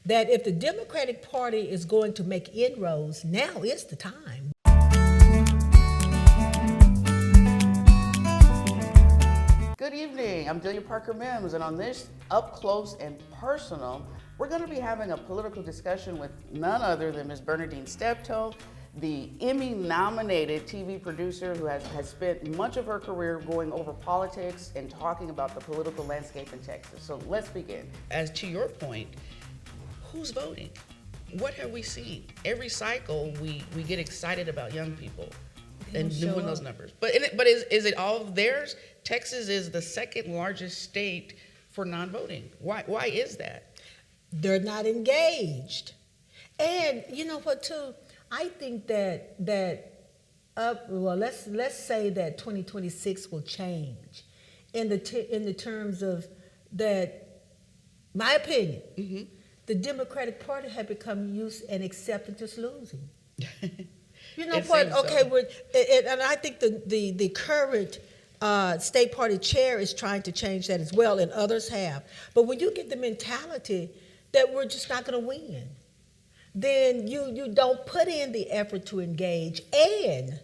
that if the Democratic Party is going to make inroads, now is the time. Good evening, I'm Delia Parker-Mims, and on this Up Close and Personal, we're going to be having a political discussion with none other than Ms. Bernadine Steptoe, the Emmy-nominated TV producer who has spent much of her career going over politics and talking about the political landscape in Texas. So let's begin. As to your point, who's voting? What have we seen? Every cycle, we get excited about young people and doing those numbers. But is it all theirs? Texas is the second largest state for non-voting. Why is that? They're not engaged. And you know what, too? I think let's say that 2026 will change in the terms of that. My opinion, the Democratic Party had become used and accepted just losing. You know what? Okay, and I think the current state party chair is trying to change that as well, and others have. But when you get the mentality that we're just not going to win, then you don't put in the effort to engage and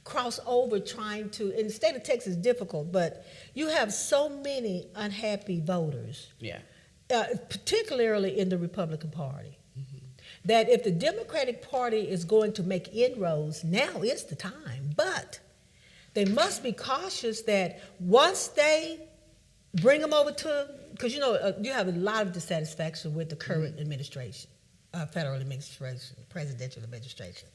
cross over trying to, in the state of Texas is difficult, but you have so many unhappy voters, particularly in the Republican Party, that if the Democratic Party is going to make inroads, now is the time. But they must be cautious that once they bring them over to, because you have a lot of dissatisfaction with the current administration. Federal administration, presidential administration.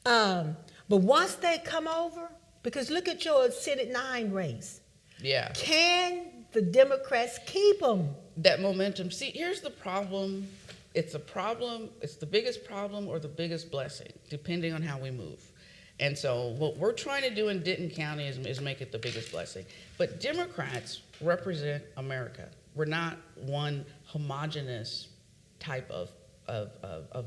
But once they come over, because look at your Senate 9 race. Yeah. Can the Democrats keep them? That momentum. See, here's the problem. It's the biggest problem or the biggest blessing, depending on how we move. And so what we're trying to do in Denton County is make it the biggest blessing. But Democrats represent America. We're not one homogenous type of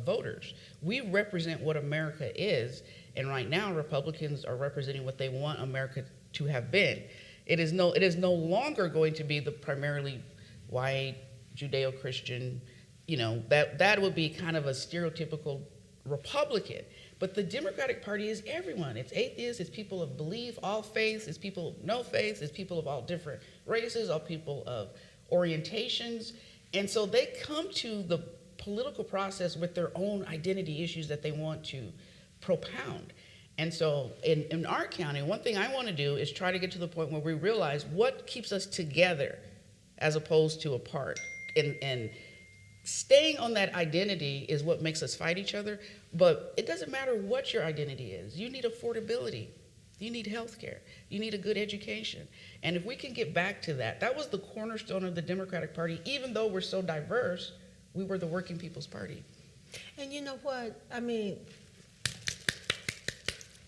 voters. We represent what America is, and right now Republicans are representing what they want America to have been. It is no longer going to be the primarily white, Judeo-Christian, that would be kind of a stereotypical Republican. But the Democratic Party is everyone. It's atheists, it's people of belief, all faiths, it's people of no faiths, it's people of all different races, all people of orientations. And so they come to the political process with their own identity issues that they want to propound. And so in our county, one thing I want to do is try to get to the point where we realize what keeps us together as opposed to apart. And staying on that identity is what makes us fight each other, but it doesn't matter what your identity is. You need affordability. You need health care. You need a good education. And if we can get back to that, that was the cornerstone of the Democratic Party. Even though we're so diverse, we were the working people's party. And you know what? I mean,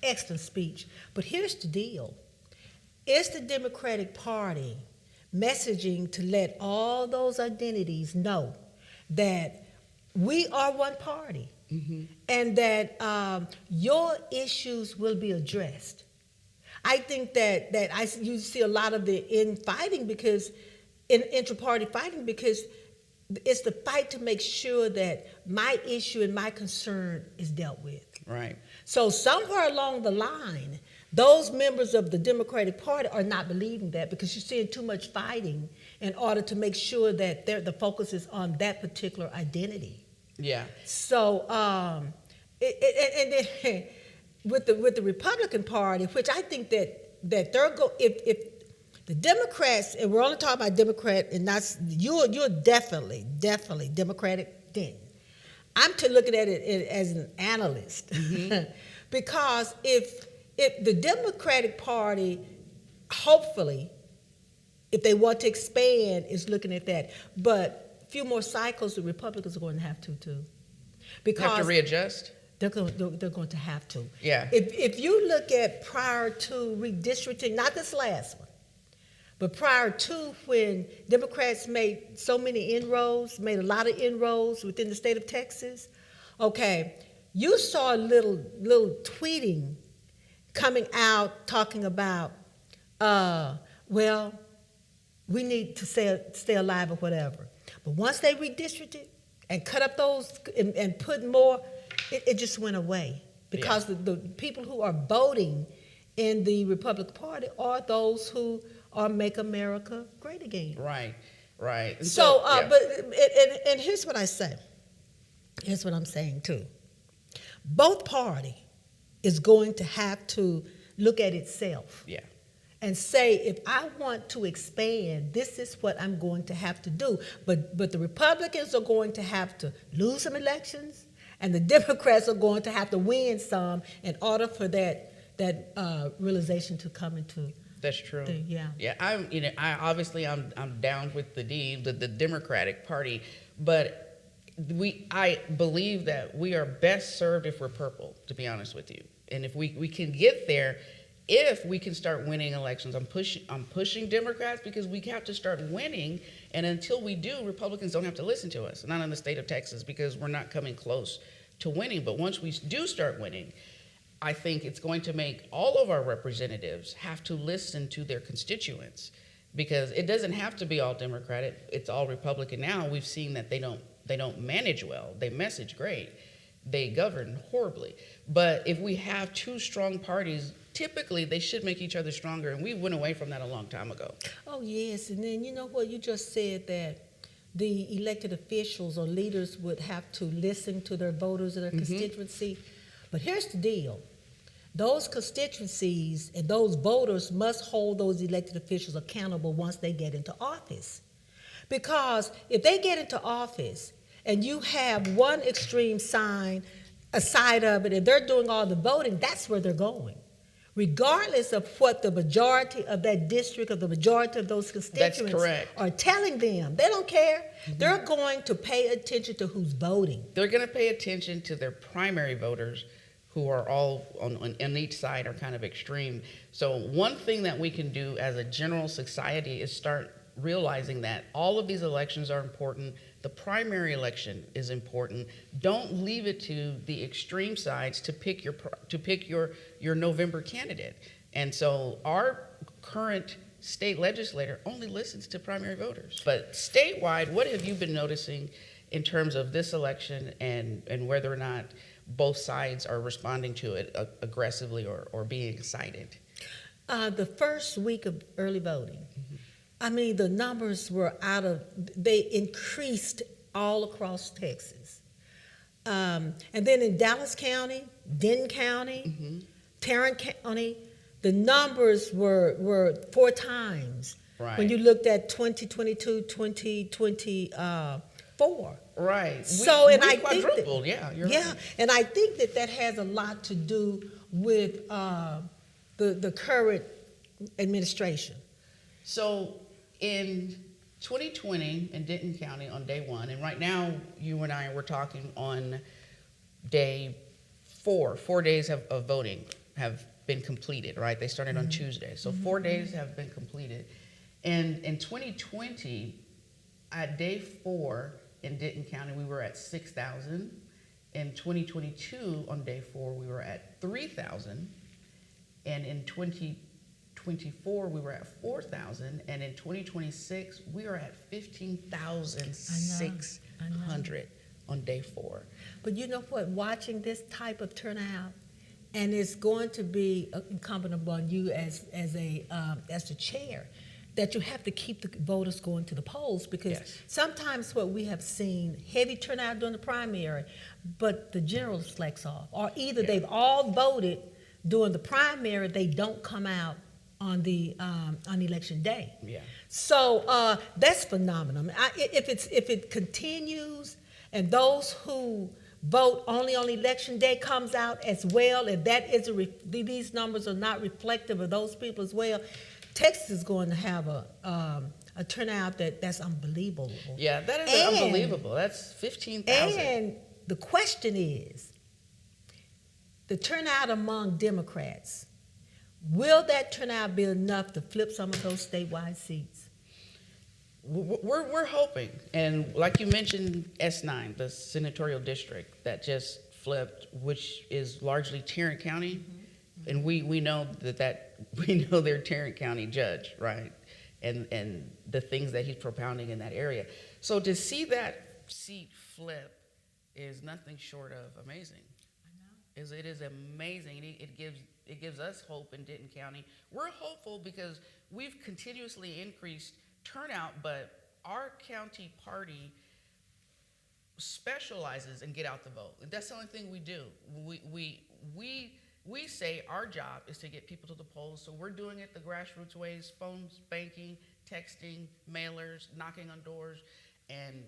excellent speech. But here's the deal. Is the Democratic Party messaging to let all those identities know that we are one party and that your issues will be addressed? I think that you see a lot of the intra-party fighting because it's the fight to make sure that my issue and my concern is dealt with. Right. So somewhere along the line, those members of the Democratic Party are not believing that because you're seeing too much fighting in order to make sure that the focus is on that particular identity. Yeah. So, and then with the Republican Party, which I think that they're if the Democrats, and we're only talking about Democrat, and that's you're definitely Democratic then. I'm looking at it as an analyst because if the Democratic Party, hopefully, if they want to expand, is looking at that, but a few more cycles, the Republicans are going to have to too, because have to readjust. They're going to have to. Yeah. If you look at prior to redistricting, not this last one, but prior to when Democrats made so many inroads, made a lot of inroads within the state of Texas, okay, you saw little tweeting coming out talking about, well, we need to stay alive or whatever. But once they redistricted, and cut up those and put more, it just went away because the people who are voting in the Republican Party are those who are Make America Great Again. Right, right. And So, yeah. but and here's what I say. Here's what I'm saying too. Both party is going to have to look at itself. Yeah. And say, if I want to expand, this is what I'm going to have to do. But the Republicans are going to have to lose some elections, and the Democrats are going to have to win some in order for that realization to come into. That's true. Yeah. Yeah. I'm down with the Democratic Party, but I believe that we are best served if we're purple, to be honest with you. And if we can get there, if we can start winning elections. I'm pushing Democrats because we have to start winning, and until we do, Republicans don't have to listen to us. Not in the state of Texas, because we're not coming close to winning. But once we do start winning, I think it's going to make all of our representatives have to listen to their constituents, because it doesn't have to be all Democratic. It's all Republican now. We've seen that they don't manage well. They message great. They govern horribly. But if we have two strong parties, typically they should make each other stronger, and we went away from that a long time ago. Oh, yes, and then you know what, you just said that the elected officials or leaders would have to listen to their voters and their constituency. But here's the deal. Those constituencies and those voters must hold those elected officials accountable once they get into office. Because if they get into office and you have one extreme side of it, and they're doing all the voting, that's where they're going. Regardless of what the majority of that district or the majority of those constituents are telling them. They don't care. They're going to pay attention to who's voting. They're going to pay attention to their primary voters, who are all on each side are kind of extreme. So one thing that we can do as a general society is start realizing that all of these elections are important. The primary election is important. Don't leave it to the extreme sides to pick your November candidate. And so our current state legislator only listens to primary voters. But statewide, what have you been noticing in terms of this election and whether or not both sides are responding to it aggressively or being excited? The first week of early voting, I mean, the numbers were they increased all across Texas. And then in Dallas County, Denton County, Tarrant County, the numbers were 4 times when you looked at 2022, 2024. Right. So, we and I quadrupled. think You're right. and I think that has a lot to do with the current administration. So in 2020 in Denton County on day 1, and right now you and I were talking on day 4. 4 days of voting have been completed, right? They started on Tuesday. So 4 days have been completed. And in 2020, at day 4 in Denton County, we were at 6,000. In 2022, on day 4, we were at 3,000. And in 2024, we were at 4,000. And in 2026, we are at 15,600 on day 4. But you know what? Watching this type of turnout, and it's going to be incumbent upon you as the chair, that you have to keep the voters going to the polls, because sometimes what we have seen, heavy turnout during the primary, but the general slacks off. Or either they've all voted during the primary, they don't come out on the on election day. Yeah. So that's phenomenal. If it continues, and those who vote only on election day comes out as well, and that is these numbers are not reflective of those people as well, Texas is going to have a turnout that's unbelievable. Yeah, that is unbelievable. That's 15,000. And the question is, the turnout among Democrats, will that turnout be enough to flip some of those statewide seats? We're hoping. And like you mentioned, S9, the senatorial district that just flipped, which is largely Tarrant County. And we know we know their Tarrant County judge, right? And the things that he's propounding in that area. So to see that seat flip is nothing short of amazing. It is amazing. It gives us hope in Denton County. We're hopeful because we've continuously increased turnout, but our county party specializes in get out the vote. And that's the only thing we do. We say our job is to get people to the polls, so we're doing it the grassroots ways: phones, banking, texting, mailers, knocking on doors. And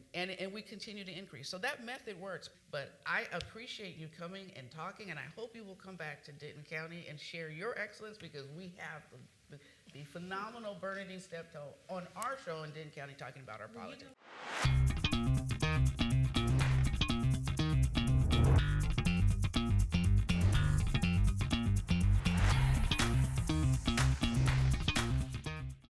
we continue to increase. So that method works. But I appreciate you coming and talking, and I hope you will come back to Denton County and share your excellence, because we have the phenomenal Bernadine Steptoe on our show in Denton County talking about our politics.